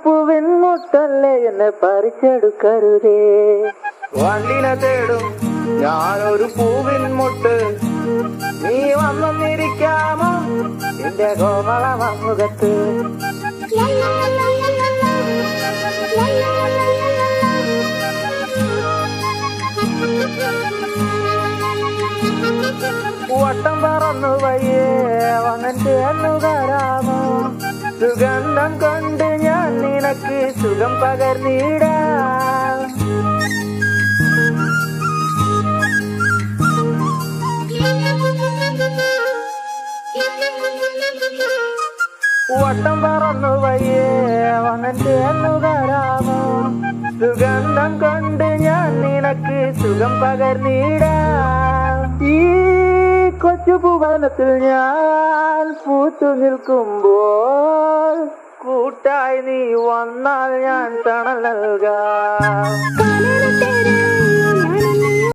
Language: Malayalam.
പൂവിൻ മുട്ടല്ലേ എന്നെ പറിച്ചെടുക്കരുതേ. വണ്ടിനെ തേടും ഞാനൊരു പൂവിൻ മുട്ട്, നീ വന്നിരിക്കാമോ എന്റെ കോമള മുഖത്ത്. വട്ടം പറന്നു വയ്യേ വന്നിട്ട് എന്നുകാരാമോ, സുഗന്ധം കൊണ്ട് ഞാൻ നിനക്ക് സുഖം പകർന്നിടാം. വട്ടം പറന്നു വയ്യേ വന്നിട്ട് എന്നുകാരാമോ, സുഗന്ധം കൊണ്ട് ഞാൻ നിനക്ക് സുഖം പകർന്നിടാം. ഈ കൊച്ചു ഭുവനത്തിൽ ഞാൻ പൂത്തു നിൽക്കുമ്പോൾ കൂട്ടായി നീ വന്നാൽ ഞാൻ തണൽ നൽകാം.